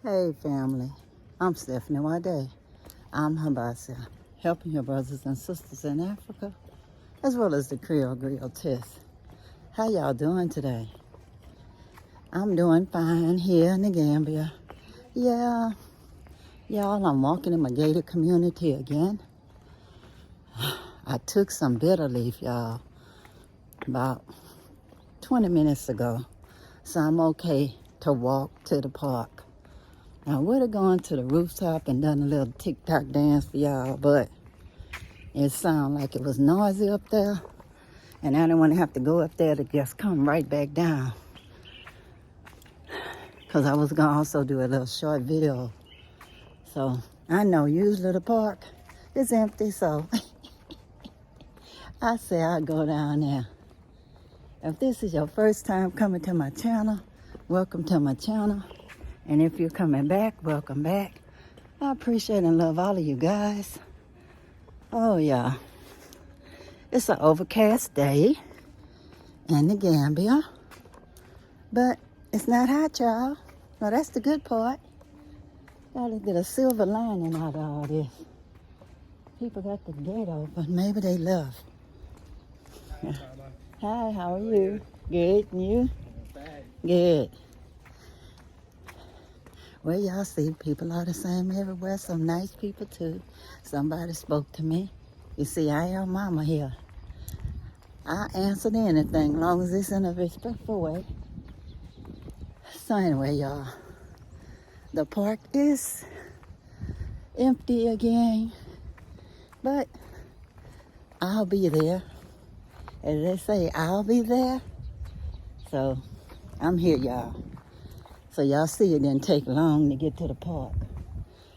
Hey family, I'm Stephanie Wade. I'm Habasa, helping your brothers and sisters in Africa, as well as the Creole Griot Test. How y'all doing today? I'm doing fine here in the Gambia. Yeah, y'all, I'm walking in my gated community again. I took some bitter leaf, y'all, about 20 minutes ago, so I'm okay to walk to the park. I would have gone to the rooftop and done a little TikTok dance for y'all, but it sounded like it was noisy up there, and I didn't want to have to go up there to just come right back down, because I was going to also do a little short video. So I know usually the park is empty, so I say I'll go down there. If this is your first time coming to my channel, welcome to my channel. And if you're coming back, welcome back. I appreciate and love all of you guys. Oh yeah, it's an overcast day in the Gambia, but it's not hot, y'all. No, that's the good part. Gotta get a silver lining out of all this. People got the gate open. Maybe they left. Hi, how are you? Good, and you? Good. Well, y'all see, people are the same everywhere. Some nice people, too. Somebody spoke to me. You see, I am mama here. I answered anything, long as it's in a respectful way. So anyway, y'all, the park is empty again, but I'll be there. As they say, I'll be there. So I'm here, y'all. So y'all see, it didn't take long to get to the park.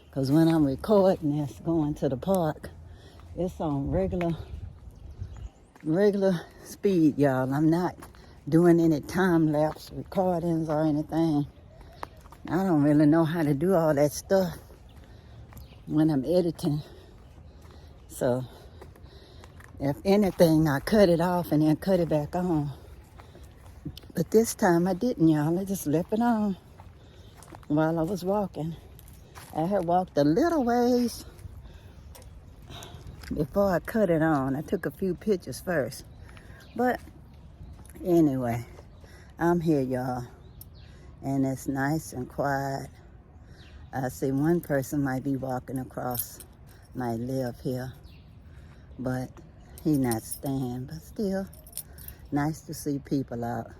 Because when I'm recording this, going to the park, it's on regular speed, y'all. I'm not doing any time-lapse recordings or anything. I don't really know how to do all that stuff when I'm editing. So if anything, I cut it off and then cut it back on. But this time I didn't, y'all. I just left it on while I was walking. I had walked a little ways before I cut it on. I took a few pictures first. But anyway, I'm here, y'all. And it's nice and quiet. I see one person might be walking across, might live here. But he not staying. But still, nice to see people out,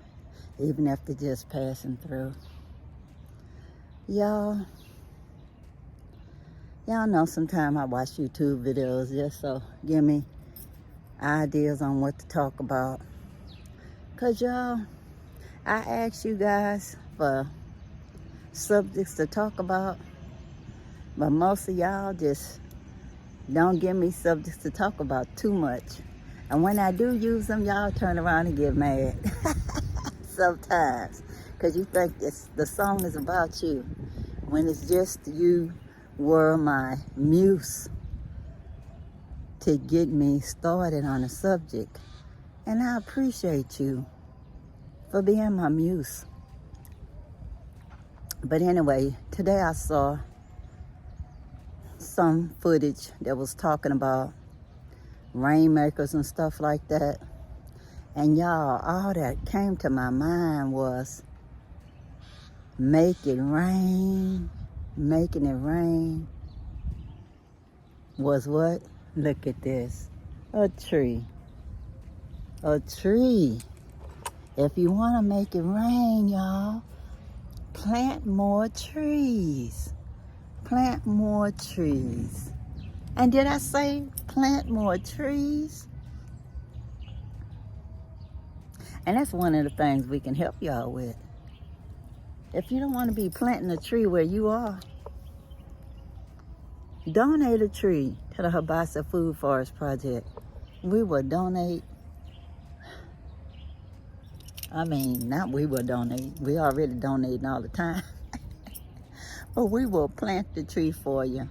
even if they're just passing through. Y'all know sometimes I watch YouTube videos just so give me ideas on what to talk about. Cause y'all, I ask you guys for subjects to talk about, but most of y'all just don't give me subjects to talk about too much. And when I do use them, y'all turn around and get mad. Sometimes. Because you think the song is about you. When it's just you were my muse to get me started on a subject. And I appreciate you for being my muse. But anyway, today I saw some footage that was talking about rainmakers and stuff like that. And y'all, all that came to my mind was make it rain, making it rain was what? Look at this, a tree. A tree. If you want to make it rain, y'all, plant more trees. Plant more trees. And did I say plant more trees? And that's one of the things we can help y'all with. If you don't want to be planting a tree where you are, donate a tree to the Habasa Food Forest Project. We will donate. Not we will donate. We already donating all the time. But we will plant the tree for you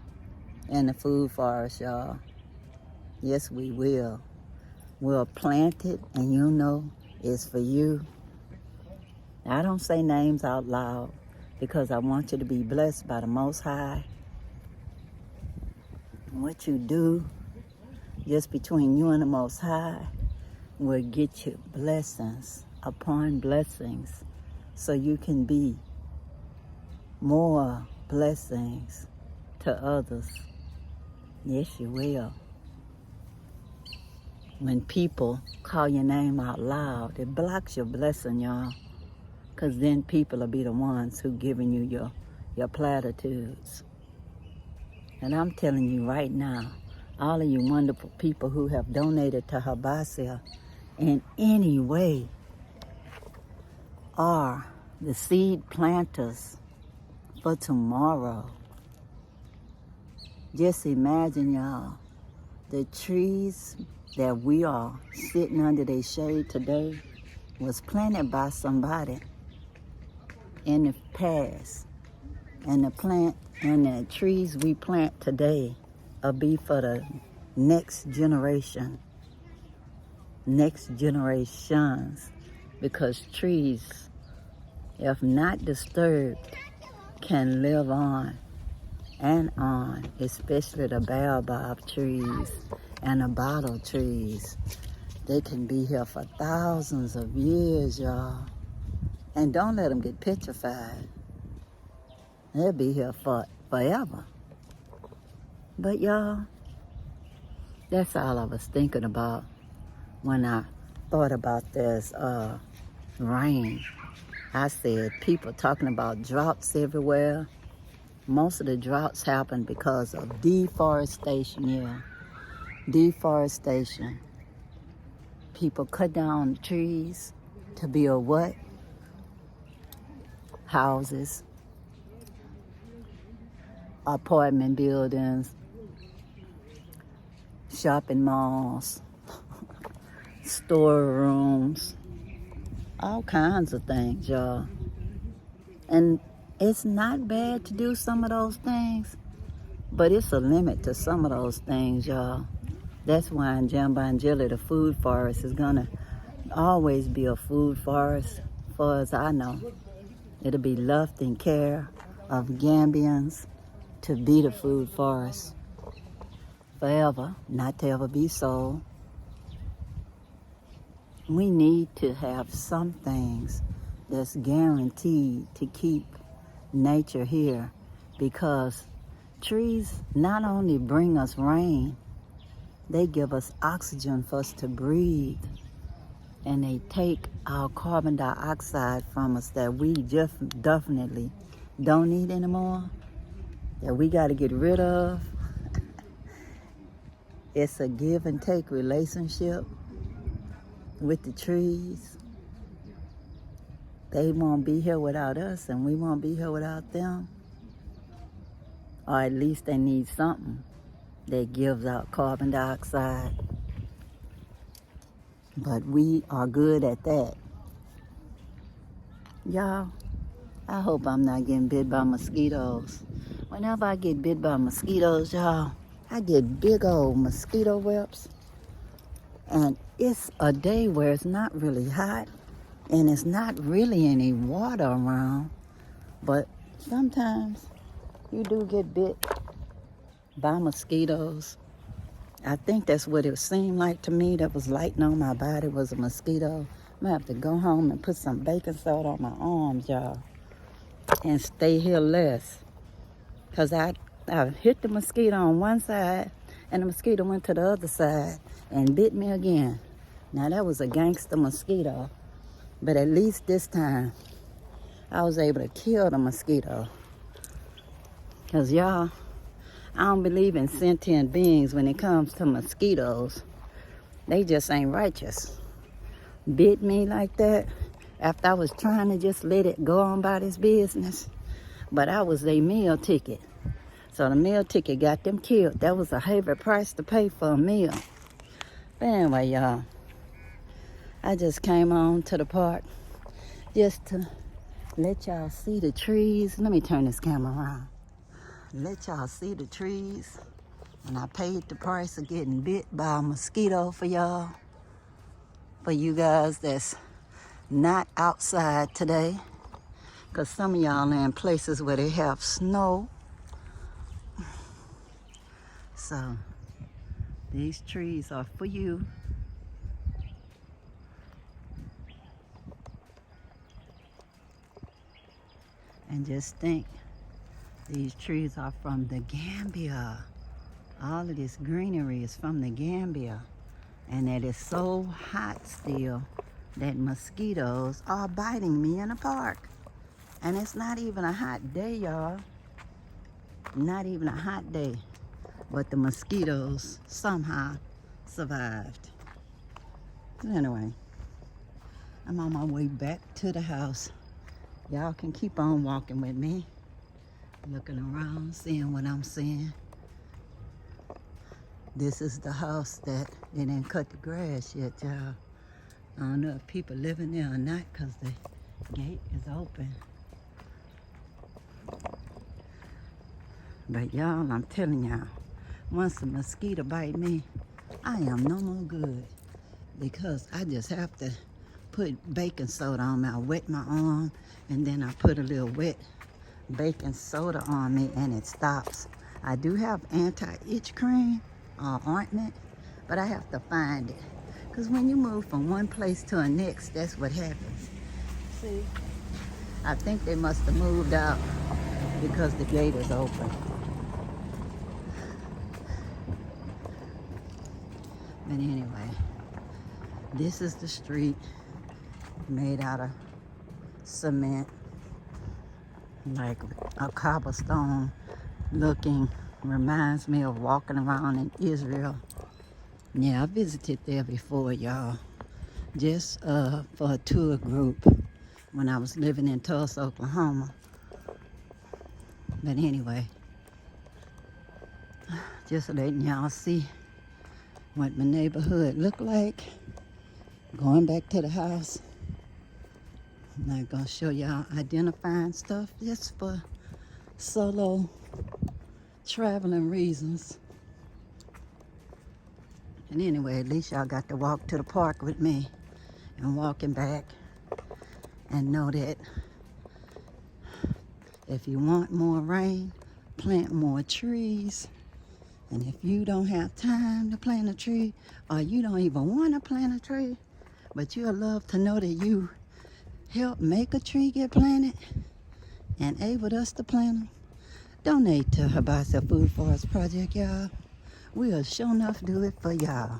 in the food forest, y'all. Yes, we will. We'll plant it, and it's for you. I don't say names out loud because I want you to be blessed by the Most High. What you do just between you and the Most High will get you blessings upon blessings, so you can be more blessings to others. Yes, you will. When people call your name out loud, it blocks your blessing, y'all, because then people will be the ones who giving you your platitudes. And I'm telling you right now, all of you wonderful people who have donated to Habasia in any way are the seed planters for tomorrow. Just imagine, y'all, the trees that we are sitting under their shade today was planted by somebody in the past. And the trees we plant today will be for the next generation, next generations, because trees, if not disturbed, can live on and on, especially the baobab trees and the bottle trees. They can be here for thousands of years, y'all. And don't let them get petrified. They'll be here for forever. But y'all, that's all I was thinking about when I thought about this rain. I said people talking about droughts everywhere. Most of the droughts happen because of deforestation, yeah. Deforestation. People cut down trees to build what? Houses, apartment buildings, shopping malls, storerooms, all kinds of things, y'all. And it's not bad to do some of those things, but it's a limit to some of those things, y'all. That's why in Jambanjili, the food forest is gonna always be a food forest, far as I know. It'll be left in care of Gambians to be the food forest forever, not to ever be sold. We need to have some things that's guaranteed to keep nature here, because trees not only bring us rain, they give us oxygen for us to breathe, and they take our carbon dioxide from us that we just definitely don't need anymore, that we got to get rid of. It's a give and take relationship with the trees. They won't be here without us, and we won't be here without them. Or at least they need something that gives out carbon dioxide. But we are good at that. Y'all, I hope I'm not getting bit by mosquitoes. Whenever I get bit by mosquitoes, y'all, I get big old mosquito webs. And it's a day where it's not really hot, and it's not really any water around. But sometimes you do get bit by mosquitoes. I think that's what it seemed like to me that was lighting on my body was a mosquito. I'm gonna have to go home and put some baking soda on my arms, y'all, and stay here less. Because I hit the mosquito on one side, and the mosquito went to the other side and bit me again. Now that was a gangster mosquito, but at least this time I was able to kill the mosquito. Because y'all, I don't believe in sentient beings when it comes to mosquitoes. They just ain't righteous. Bit me like that after I was trying to just let it go on about its business. But I was their meal ticket. So the meal ticket got them killed. That was a heavy price to pay for a meal. But anyway, y'all, I just came on to the park just to let y'all see the trees. Let me turn this camera around. Let y'all see the trees. And I paid the price of getting bit by a mosquito for y'all. For you guys that's not outside today, Because some of y'all are in places where they have snow. So these trees are for you. And just think, these trees are from the Gambia. All of this greenery is from the Gambia. And it is so hot still that mosquitoes are biting me in the park. And it's not even a hot day, y'all. Not even a hot day. But the mosquitoes somehow survived. Anyway, I'm on my way back to the house. Y'all can keep on walking with me. Looking around, seeing what I'm seeing. This is the house that they didn't cut the grass yet, y'all. I don't know if people living there or not because the gate is open. But y'all, I'm telling y'all, once a mosquito bite me, I am no more good. Because I just have to put baking soda on me. I wet my arm and then I put a little wet baking soda on me and it stops. I do have anti-itch cream or ointment, but I have to find it. Because when you move from one place to the next, that's what happens. See, I think they must have moved out because the gate is open. But anyway, this is the street made out of cement, like a cobblestone looking. Reminds me of walking around in Israel. Yeah, I visited there before, y'all. Just for a tour group when I was living in Tulsa, Oklahoma. But anyway, just letting y'all see what my neighborhood looked like. Going back to the house. I'm not gonna show y'all identifying stuff just for solo traveling reasons. And anyway, at least y'all got to walk to the park with me and walking back and know that if you want more rain, plant more trees. And if you don't have time to plant a tree, or you don't even want to plant a tree, but you'll love to know that you helped make a tree get planted and enabled us to plant them, donate to Habasa Food Forest Project, y'all. We'll sure enough do it for y'all.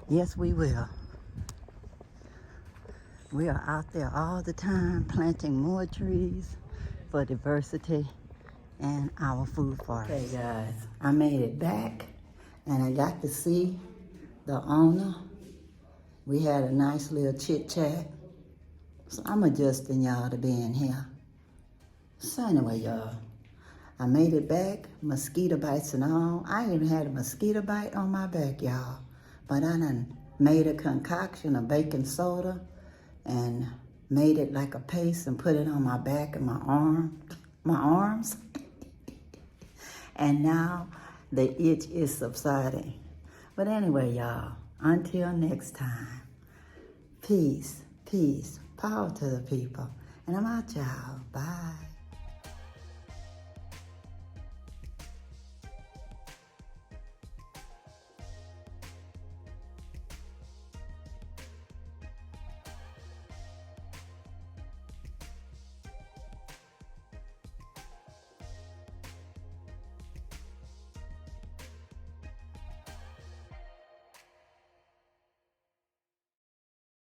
Yes, we will. We are out there all the time planting more trees for diversity and our food forest. Okay, guys, I made it back and I got to see the owner. We had a nice little chit chat. So I'm adjusting y'all to being here. So anyway, y'all, I made it back, mosquito bites and all. I even had a mosquito bite on my back, y'all. But I done made a concoction of baking soda and made it like a paste and put it on my back and my arms. And now the itch is subsiding. But anyway, y'all, until next time, peace, peace, power to the people. And I'm out, y'all. Bye.